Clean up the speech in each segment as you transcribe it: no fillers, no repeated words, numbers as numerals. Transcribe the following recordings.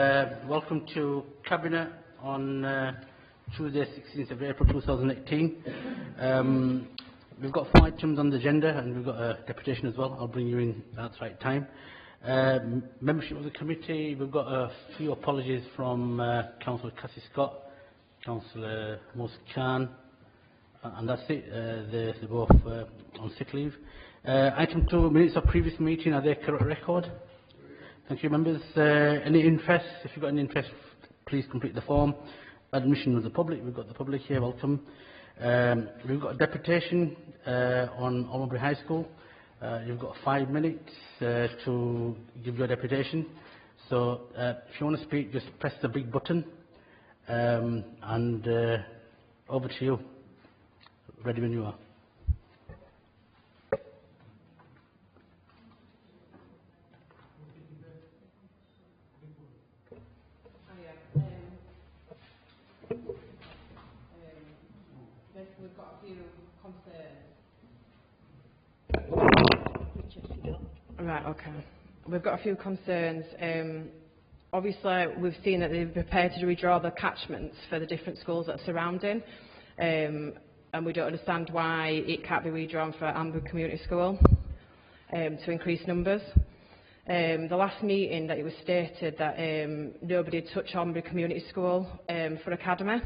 Welcome to Cabinet on Tuesday, 16th of April 2018. We've got 4 items on the agenda and we've got a deputation as well. I'll bring you in at the right time. Membership of the committee, we've got a few apologies from Councillor Cassie Scott, Councillor Mus Khan, and that's it. They're both on sick leave. Item 2, minutes of previous meeting, are they correct record? Thank you, members. Any interest? If you've got any interest, please complete the form. Admission of the public. We've got the public here. Welcome. We've got a deputation on Almonbury High School. You've got 5 minutes to give your deputation. So if you want to speak, just press the big button. And over to you. Ready when you are. We've got a few concerns. Right, okay. We've got a few concerns. Obviously, we've seen that they've prepared to redraw the catchments for the different schools that are surrounding, and we don't understand why it can't be redrawn for Amber Community School to increase numbers. The last meeting that it was stated that nobody had touched Amber Community School for Academy.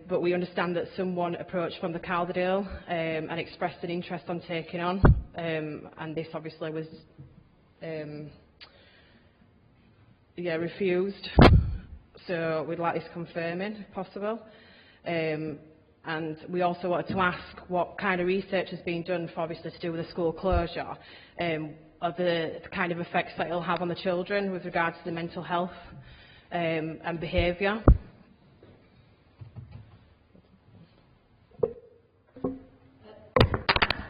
But we understand that someone approached from the Calderdale and expressed an interest on taking on, and this obviously was refused. So we'd like this confirming, if possible. And we also wanted to ask what kind of research has been done for obviously to do with the school closure, of the kind of effects that it'll have on the children with regards to the mental health and behaviour.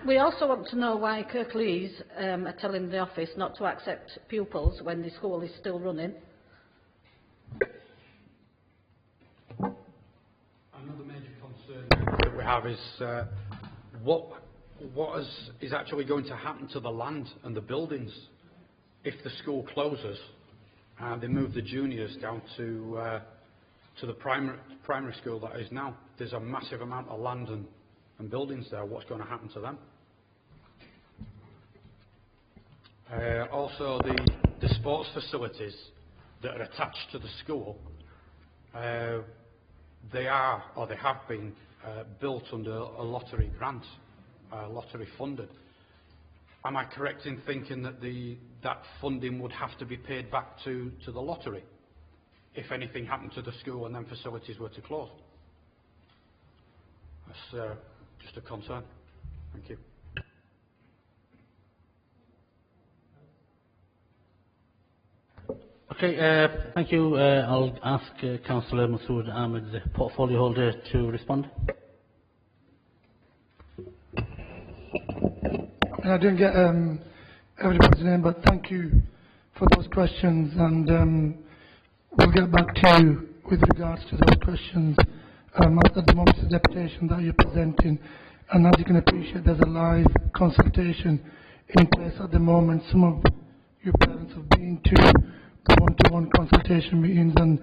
We also want to know why Kirklees are telling the office not to accept pupils when the school is still running. Another major concern that we have is what is actually going to happen to the land and the buildings if the school closes and they move the juniors down to the primary school that is now. There's a massive amount of land and buildings there. What's going to happen to them? Also, the sports facilities that are attached to the school, they are, or they have been, built under a lottery grant, lottery funded. Am I correct in thinking that that funding would have to be paid back to the lottery if anything happened to the school and then facilities were to close? That's just a concern. Thank you. Okay, thank you. I'll ask Councillor Masood Ahmed, the portfolio holder, to respond. I didn't get everybody's name, but thank you for those questions, and we'll get back to you with regards to those questions. At the moment, it's a deputation that you're presenting, and as you can appreciate, there's a live consultation in place at the moment. Some of your parents have been to one-to-one consultation meetings, and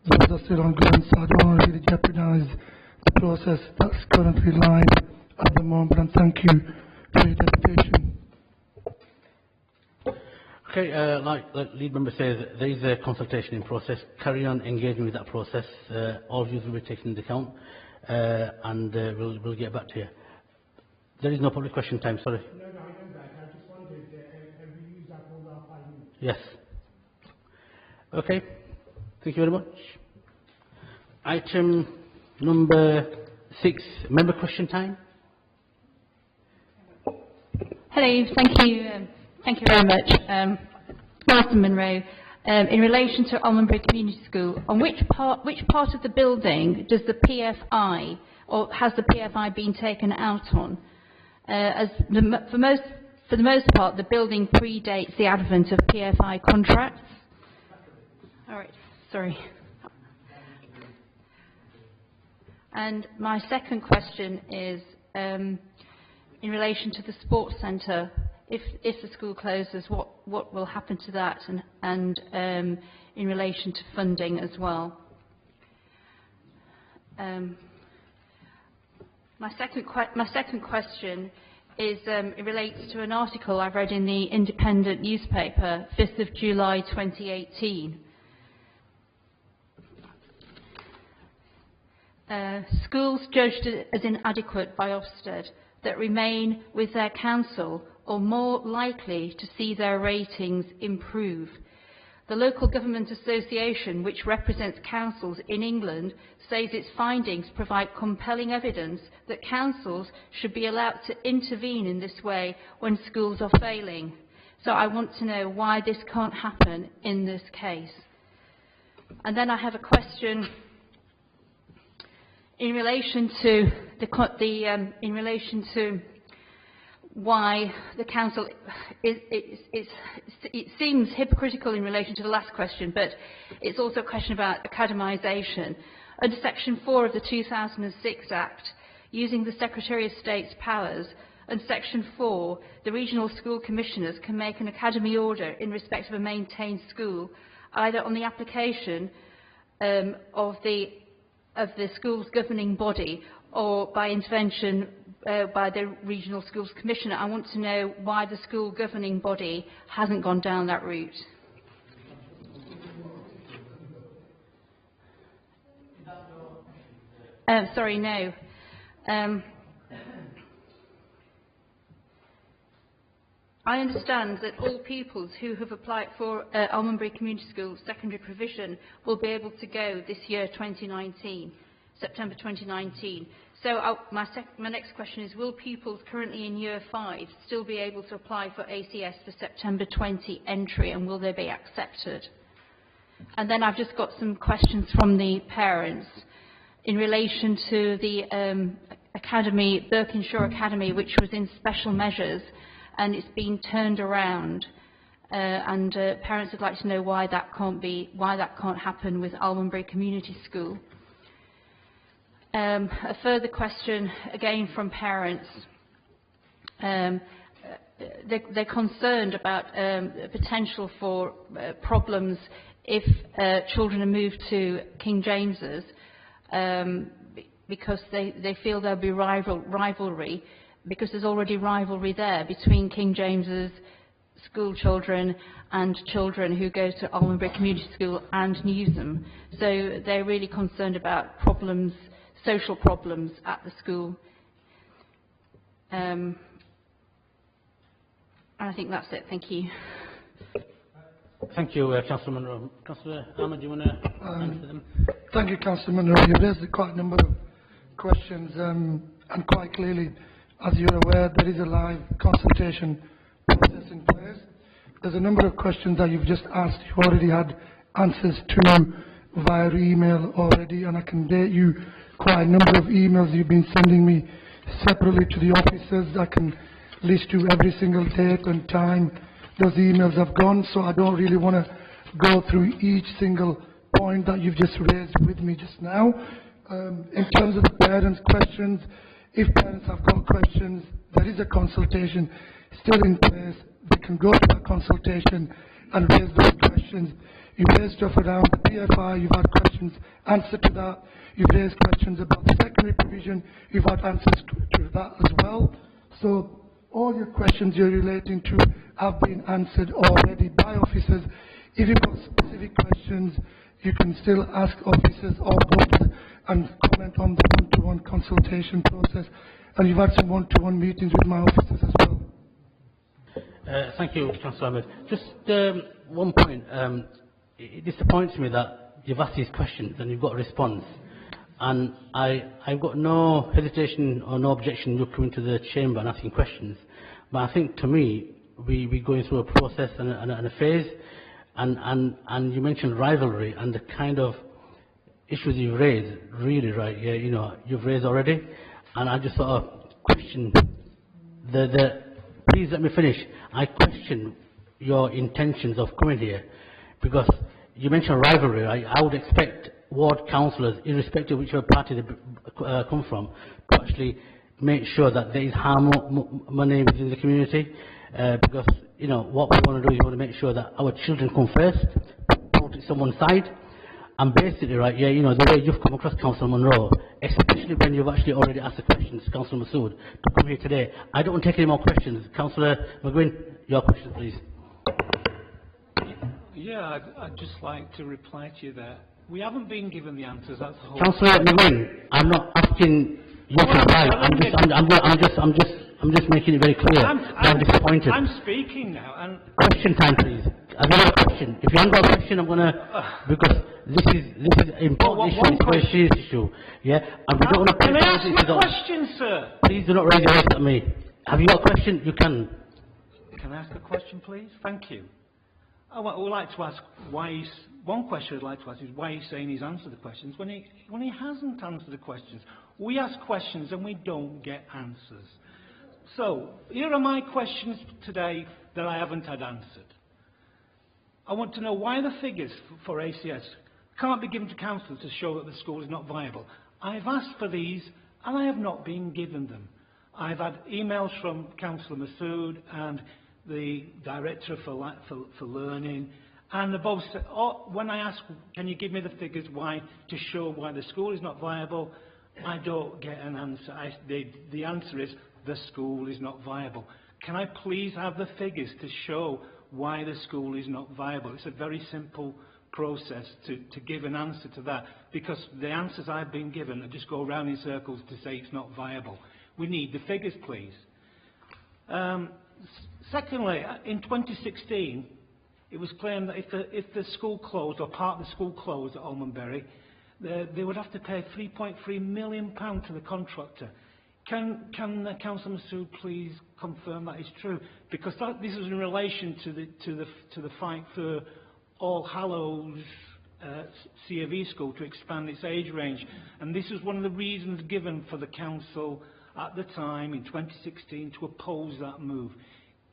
those are still ongoing, so I don't want to really jeopardize the process that's currently live at the moment, and thank you for your deputation. Okay, like the lead member says, there is a consultation in process. Carry on engaging with that process. All views will be taken into account, and we'll get back to you. There is no public question time, sorry. No, I know that. I just wondered, have you used up all our 5 minutes? Yes. Okay, thank you very much. Item number 6, member question time. Hello, thank you very much. Martin Monroe. In relation to Almonbury Community School, on which part of the building does the PFI, or has the PFI been taken out on? For the most part, the building predates the advent of PFI contracts. All right, sorry. And my second question is in relation to the sports centre. if the school closes, what will happen to that, and in relation to funding as well. My second question is it relates to an article I've read in the Independent newspaper, 5th of July 2018. Schools judged as inadequate by Ofsted that remain with their council are more likely to see their ratings improve. The Local Government Association, which represents councils in England, says its findings provide compelling evidence that councils should be allowed to intervene in this way when schools are failing. So I want to know why this can't happen in this case. And then I have a question in relation to why the council it seems hypocritical in relation to the last question, but it's also a question about academisation. Under Section 4 of the 2006 Act, using the Secretary of State's powers, and Section 4, the regional school commissioners can make an academy order in respect of a maintained school, either on the application of the school's governing body or by intervention by the Regional Schools Commissioner. I want to know why the school governing body hasn't gone down that route. Sorry, no. I understand that all pupils who have applied for Almondbury Community School secondary provision will be able to go this year, 2019, September 2019. So my next question is, will pupils currently in Year 5 still be able to apply for ACS for September 20 entry, and will they be accepted? And then I've just got some questions from the parents in relation to the academy, Berkshire Academy, which was in special measures, and it's been turned around. Parents would like to know why that can't happen with Almondbury Community School. A further question, again from parents. They're concerned about potential for problems if children are moved to King James's, because they feel there'll be rivalry, because there's already rivalry there between King James's school children and children who go to Almondbury Community School and Newsham. So they're really concerned about problems, social problems at the school. And I think that's it. Thank you. Thank you, Councillor Munro. Councillor Ahmed, do you want to answer them? Thank you, Councillor Munro. You raised quite a number of questions, and quite clearly, as you're aware, there is a live consultation process in place. There's a number of questions that you've just asked. You've already had answers to via email already, and I can date you quite a number of emails you've been sending me separately to the officers. I can list you every single date and time those emails have gone, so I don't really want to go through each single point that you've just raised with me just now. In terms of the parents' questions, if parents have got questions, there is a consultation still in place. They can go to that consultation and raise those questions. You've raised stuff around the PFI, you've had questions, answer to that. You've raised questions about the secondary provision, you've had answers to that as well. So all your questions you're relating to have been answered already by officers. If you've got specific questions, you can still ask officers or go to and comment on the one-to-one consultation process. And you've had some one-to-one meetings with my officers as well. Thank you, Councillor Ahmed. Just one point. It disappoints me that you've asked these questions and you've got a response. And I've got no hesitation or no objection you coming to the chamber and asking questions. But I think, to me, we're going through a process and a phase. And you mentioned rivalry and the kind of issues you've raised, really, right, yeah, you know, you've raised already. And I just sort of question please let me finish. I question your intentions of coming here, because you mentioned rivalry, right? I would expect ward councillors, irrespective of whichever party they come from, to actually make sure that there is money within the community, because, you know, what we want to do is we want to make sure that our children come first, put it someone's side, and basically, right, yeah, you know, the way you've come across Councillor Monroe, especially when you've actually already asked the questions, Councillor Masood, to come here today. I don't want to take any more questions. Councillor McGuinn, your question, please. Yeah, I'd just like to reply to you there. We haven't been given the answers, that's the whole... Councillor McGuinn, I'm not asking you to reply. I'm just making it very clear. I'm disappointed. I'm speaking now, and... Question time, please. I've got a question. If you haven't got a question, I'm gonna... Because this is an important issue, it's a very serious issue. Yeah? And we don't want to... Can I ask my question, sir? Please do not raise your voice at me. Have you got a question? You can. Can I ask a question, please? Thank you. I would like to ask why he's... One question I'd like to ask is why he's saying he's answered the questions when he hasn't answered the questions. We ask questions and we don't get answers. So, here are my questions today that I haven't had answered. I want to know why the figures for ACS can't be given to council to show that the school is not viable. I've asked for these and I have not been given them. I've had emails from Councillor Masood and the Director for Learning, and they both said, oh, when I ask, can you give me the figures to show why the school is not viable, I don't get an answer. The answer is, the school is not viable. Can I please have the figures to show why the school is not viable? It's a very simple process to give an answer to that, because the answers I've been given just go around in circles to say it's not viable. We need the figures, please. Secondly, in 2016, it was claimed that if the school closed, or part of the school closed at Almondbury, they would have to pay £3.3 million to the contractor. Can Councillor Masood please confirm that is true? Because this is in relation to the fight for All Hallows C.A.V. school to expand its age range, and this was one of the reasons given for the council at the time in 2016 to oppose that move.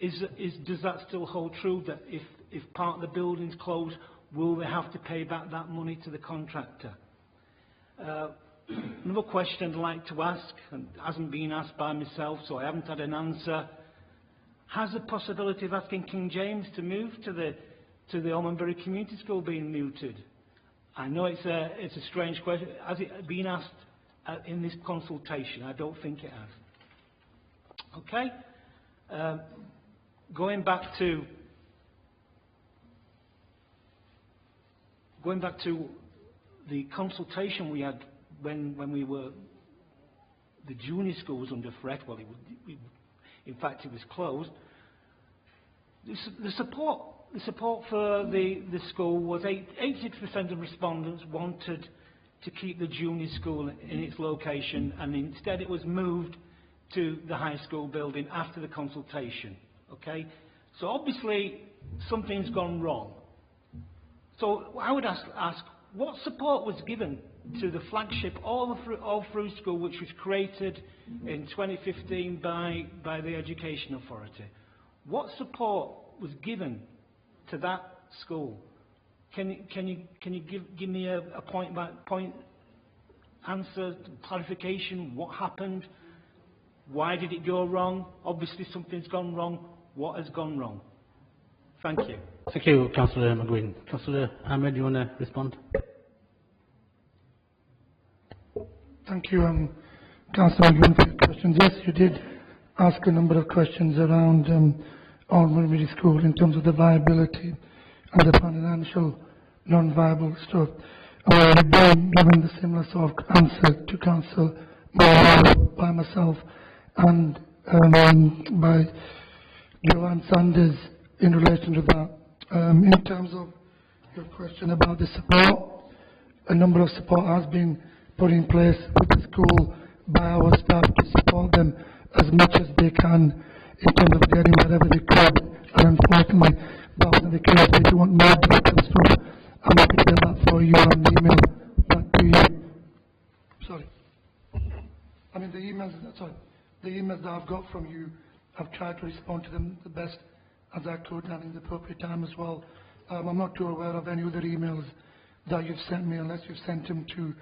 Does that still hold true, that if part of the building's closed, will they have to pay back that money to the contractor? Another question I'd like to ask, and hasn't been asked by myself, so I haven't had an answer. Has the possibility of asking King James to move to the Almondbury Community School been mooted? I know it's a strange question. Has it been asked in this consultation? I don't think it has. Okay. Going back to the consultation we had when we were, the junior school was under threat. Well, in fact, it was closed. The support for the school was 86% of respondents wanted to keep the junior school in its location, and instead it was moved to the high school building after the consultation. Okay, so obviously something's gone wrong. So I would ask what support was given to the flagship all through school, which was created in 2015 by the Education Authority. What support was given to that school? Can you give me a point by point answer, clarification? What happened? Why did it go wrong? Obviously something's gone wrong. What has gone wrong? Thank you. Thank you, Councillor McGuinn. Councillor Ahmed, do you want to respond? Thank you, Councillor McGuinn, for your questions. Yes, you did ask a number of questions around Almondbury School in terms of the viability and the financial non-viable stuff. I've been given the similar sort of answer to Council by myself and by Joanne Sanders in relation to that. In terms of your question about the support, a number of support has been put in place with the school by our staff to support them as much as they can in terms of getting whatever they could. And unfortunately, that wasn't the case. If you want more detailed stuff, I'm happy to get that for you on the email back to you. Sorry. I mean, the emails that I've got from you, I've tried to respond to them the best as I could and in the appropriate time as well. I'm not too aware of any other emails that you've sent me, unless you've sent them to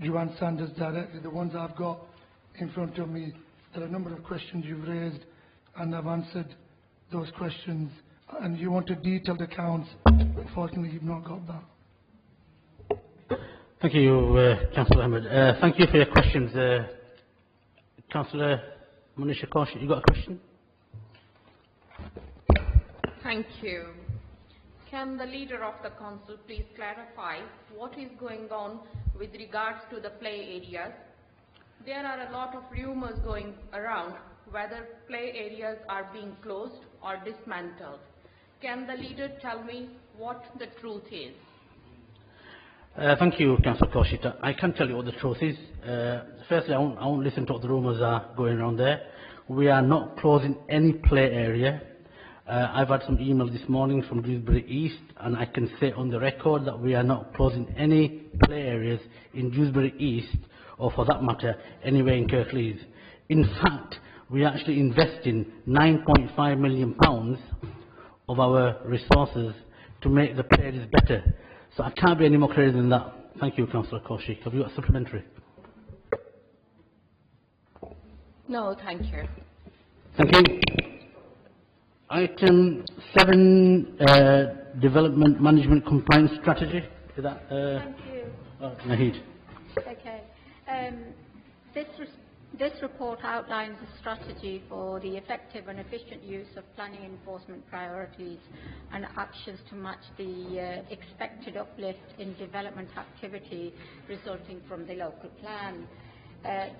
Joanne Sanders directly. The ones I've got in front of me there are a number of questions you've raised, and I've answered those questions. And you wanted detailed accounts. Unfortunately, you've not got that. Thank you, Councillor Ahmed. Thank you for your questions. Councillor Monisha Kaushik, you got a question? Thank you. Can the leader of the council please clarify what is going on with regards to the play areas? There are a lot of rumours going around whether play areas are being closed or dismantled. Can the leader tell me what the truth is? Thank you, Councillor Kaushik. I can tell you what the truth is. Firstly, I won't listen to what the rumours are going around there. We are not closing any play area. I've had some emails this morning from Dewsbury East, and I can say on the record that we are not closing any play areas in Dewsbury East, or for that matter, anywhere in Kirklees. In fact, we are actually investing £9.5 million of our resources to make the play areas better. So I can't be any more clear than that. Thank you, Councillor Kaushik. Have you got a supplementary? No, thank you. Thank you. Item 7, Development Management Compliance Strategy. Is that? Thank you. Naheed. Okay. This report outlines a strategy for the effective and efficient use of planning enforcement priorities and actions to match the expected uplift in development activity resulting from the local plan.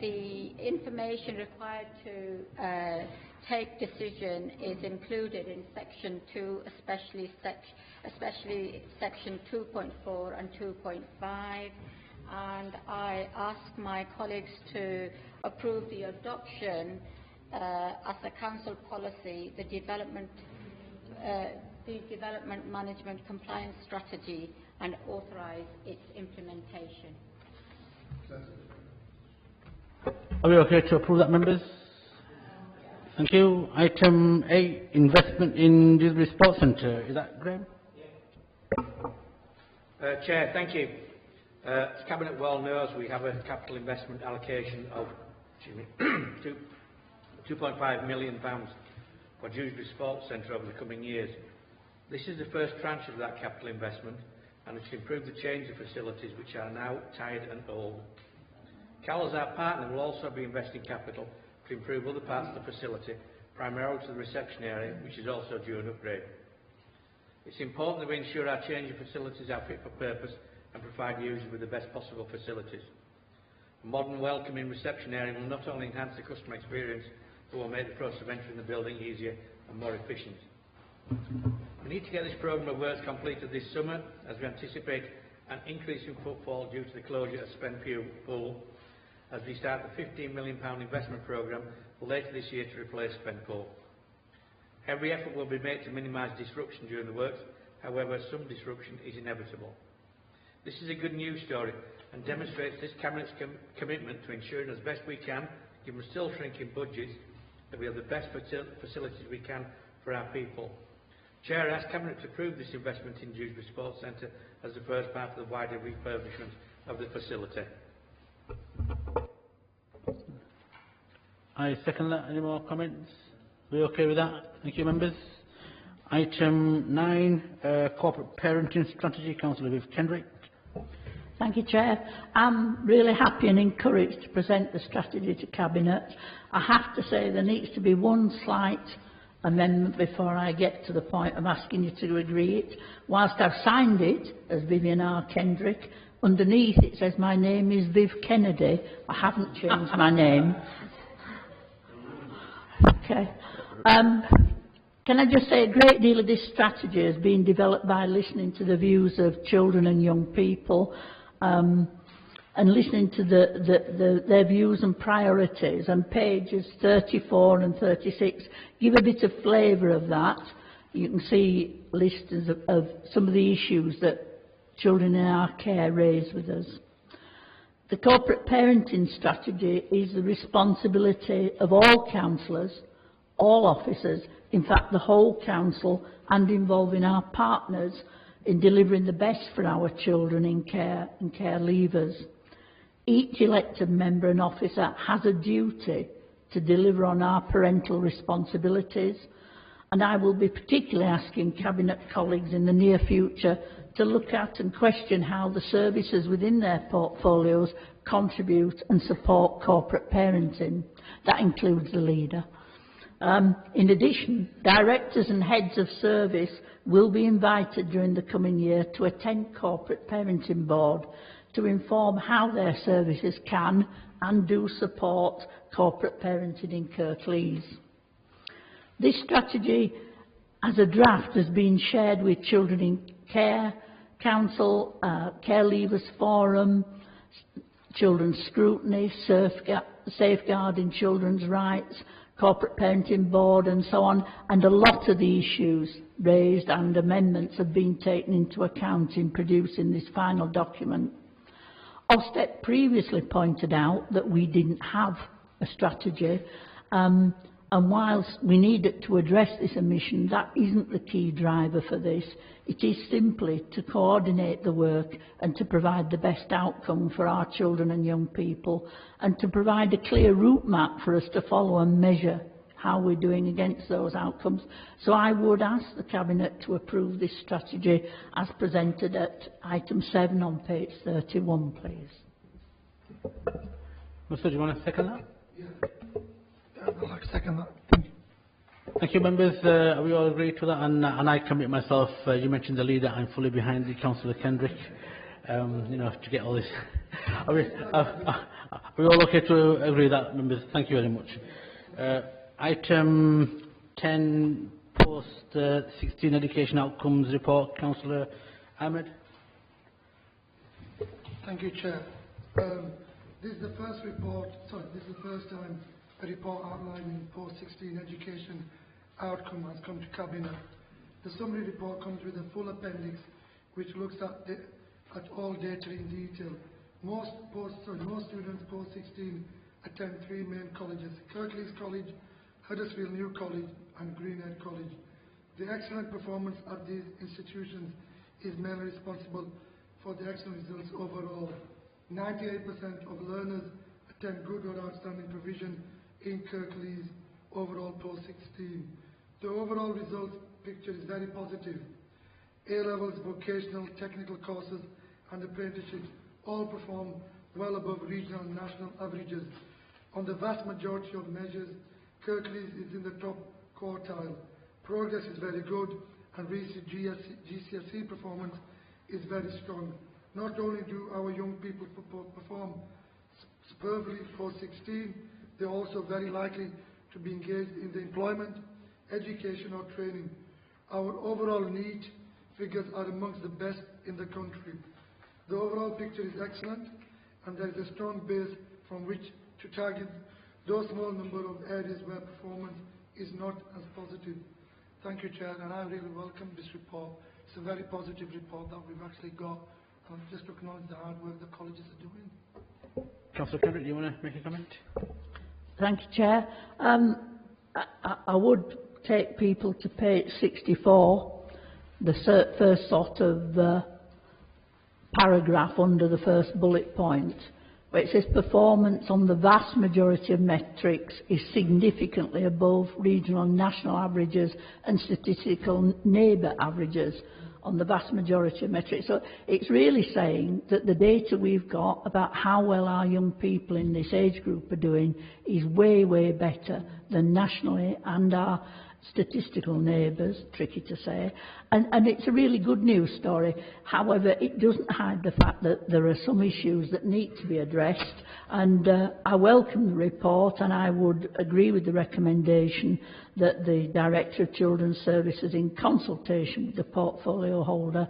The information required to take decision is included in Section 2, especially Section 2.4 and 2.5. And I ask my colleagues to approve the adoption as a council policy, the development management compliance strategy, and authorise its implementation. Are we okay to approve that, members? Thank you. Item 8, investment in Dewsbury Sports Centre. Is that Graham? Chair, thank you. As Cabinet well knows, we have a capital investment allocation of £2.5 million for Dewsbury Sports Centre over the coming years. This is the first tranche of that capital investment, and it's to improve the change of facilities which are now tired and old. Cal, as our partner, will also be investing capital to improve other parts of the facility, primarily to the reception area, which is also due an upgrade. It's important that we ensure our change of facilities are fit for purpose and provide users with the best possible facilities. A modern, welcoming reception area will not only enhance the customer experience, but will make the process of entering the building easier and more efficient. We need to get this programme of works completed this summer, as we anticipate an increase in footfall due to the closure of Spenview Pool, as we start the £15 million investment programme later this year to replace Spenpool. Every effort will be made to minimise disruption during the works, however some disruption is inevitable. This is a good news story and demonstrates this Cabinet's commitment to ensuring as best we can, given still shrinking budgets, that we have the best facilities we can for our people. Chair, I ask Cabinet to approve this investment in Dewsbury Sports Centre as the first part of the wider refurbishment of the facility. I second that. Any more comments? Are we okay with that? Thank you, members. Item 9, Corporate Parenting Strategy. Councillor Viv Kendrick. Thank you, Chair. I'm really happy and encouraged to present the strategy to Cabinet. I have to say there needs to be one slight amendment before I get to the point of asking you to agree it. Whilst I've signed it as Vivian R. Kendrick, underneath it says my name is Viv Kennedy. I haven't changed my name. Okay. Can I just say a great deal of this strategy has been developed by listening to the views of children and young people and listening to their views and priorities, and pages 34 and 36 give a bit of flavour of that. You can see lists of some of the issues that children in our care raise with us. The corporate parenting strategy is the responsibility of all councillors, all officers, in fact the whole council, and involving our partners in delivering the best for our children in care and care leavers. Each elected member and officer has a duty to deliver on our parental responsibilities. And I will be particularly asking Cabinet colleagues in the near future to look at and question how the services within their portfolios contribute and support corporate parenting. That includes the leader. In addition, directors and heads of service will be invited during the coming year to attend corporate parenting board to inform how their services can and do support corporate parenting in Kirklees. This strategy as a draft has been shared with Children in Care Council, Care Leavers Forum, Children's Scrutiny, Safeguarding Children's Rights, Corporate Parenting Board and so on, and a lot of the issues raised and amendments have been taken into account in producing this final document. Ofsted previously pointed out that we didn't have a strategy, and whilst we needed to address this omission, that isn't the key driver for this. It is simply to coordinate the work and to provide the best outcome for our children and young people, and to provide a clear route map for us to follow and measure how we're doing against those outcomes. So I would ask the Cabinet to approve this strategy as presented at item 7 on page 31, please. Mr. do you want to second that? Yeah. I'd like to second that. Thank you, members. We all agree to that, and I commit myself. You mentioned the leader. I'm fully behind the Councillor Kendrick. You know, to get all this. We all okay to agree that, members. Thank you very much. Item 10, post 16 education outcomes report. Councillor Ahmed. Thank you, Chair. This is the first report. Sorry, this is the first time a report outlining post-16 education outcome has come to Cabinet. The summary report comes with a full appendix which looks at all data in detail. Most students post-16 attend 3 main colleges: Kirklees College, Huddersfield New College and Greenhead College. The excellent performance at these institutions is mainly responsible for the excellent results overall. 98% of learners attend good or outstanding provision in Kirklees overall post-16. The overall results picture is very positive. A-levels, vocational, technical courses and apprenticeships all perform well above regional and national averages. On the vast majority of measures, Kirklees is in the top quartile. Progress is very good and recent GCSE performance is very strong. Not only do our young people perform superbly post-16, they are also very likely to be engaged in the employment, education or training. Our overall NEET figures are amongst the best in the country. The overall picture is excellent and there is a strong base from which to target those small number of areas where performance is not as positive. Thank you, Chair, and I really welcome this report. It's a very positive report that we've actually got, and just to acknowledge the hard work the colleges are doing. Councillor Kendrick, do you want to make a comment? Thank you, Chair. I would take people to page 64, the first sort of paragraph under the first bullet point, where it says performance on the vast majority of metrics is significantly above regional and national averages and statistical neighbour averages on the vast majority of metrics. So it's really saying that the data we've got about how well our young people in this age group are doing is way, way better than nationally and our statistical neighbours, tricky to say, and it's a really good news story. However, it doesn't hide the fact that there are some issues that need to be addressed, and I welcome the report and I would agree with the recommendation that the Director of Children's Services, in consultation with the portfolio holder,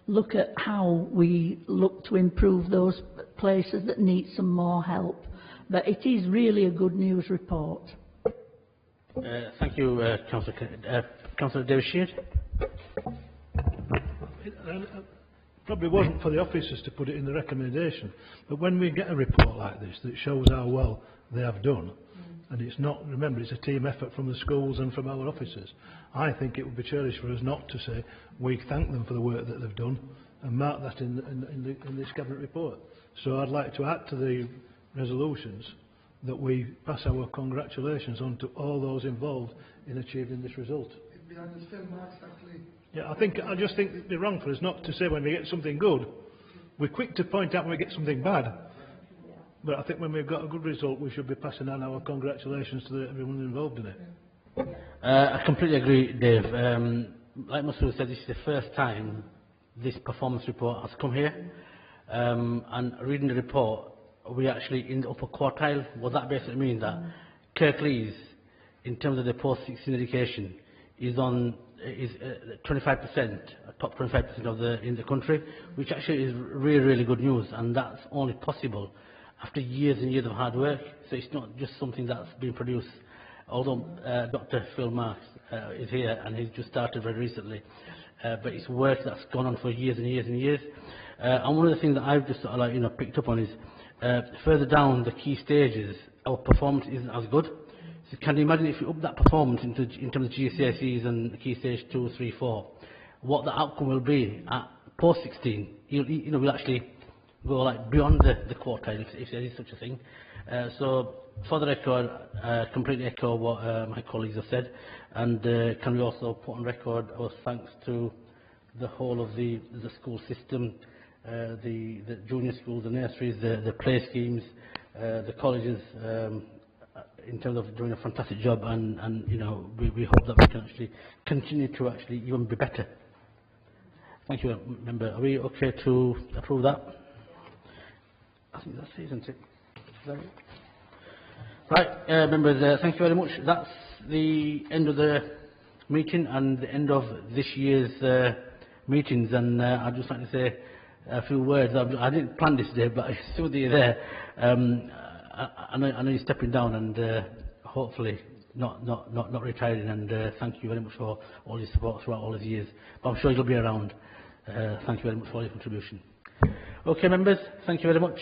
look at how we look to improve those places that need some more help. But it is really a good news report. Thank you, Councillor David Sheard. Probably wasn't for the officers to put it in the recommendation, but when we get a report like this that shows how well they have done, and it's not, remember, it's a team effort from the schools and from our officers, I think it would be churlish for us not to say we thank them for the work that they've done and mark that in this cabinet report. So I'd like to add to the resolutions that we pass our congratulations on to all those involved in achieving this result. Behind us, Phil Marks, actually. Yeah, I just think it'd be wrong for us not to say when we get something good. We're quick to point out when we get something bad. But I think when we've got a good result, we should be passing on our congratulations to everyone involved in it. I completely agree, Dave. Like Mr. said, this is the first time this performance report has come here. And reading the report, we actually in the upper quartile. What that basically means that Kirklees, in terms of the post-16 education, is 25%, top 25% of in the country, which actually is really, really good news, and that's only possible after years and years of hard work. So it's not just something that's been produced. Although Dr. Phil Marks is here and he's just started very recently, but it's work that's gone on for years and years and years. And one of the things that I've just sort of picked up on is further down the key stages, our performance isn't as good. So can you imagine if you up that performance in terms of GCSEs and key stage 2, 3, 4, what the outcome will be at post 16? We'll actually go beyond the quartile if there is such a thing. So for the record, completely echo what my colleagues have said, and can we also put on record our thanks to the whole of the school system, the junior schools, the nurseries, the play schemes, the colleges, in terms of doing a fantastic job, and we hope that we can actually continue to actually even be better. Thank you, member. Are we okay to approve that? I think that's it, isn't it? Is that it? Right, members, thank you very much. That's the end of the meeting and the end of this year's meetings, and I'd just like to say a few words. I didn't plan this day, but I saw that you're there. I know you're stepping down, and hopefully not retiring, and thank you very much for all your support throughout all these years. But I'm sure you'll be around. Thank you very much for your contribution. Okay, members, thank you very much.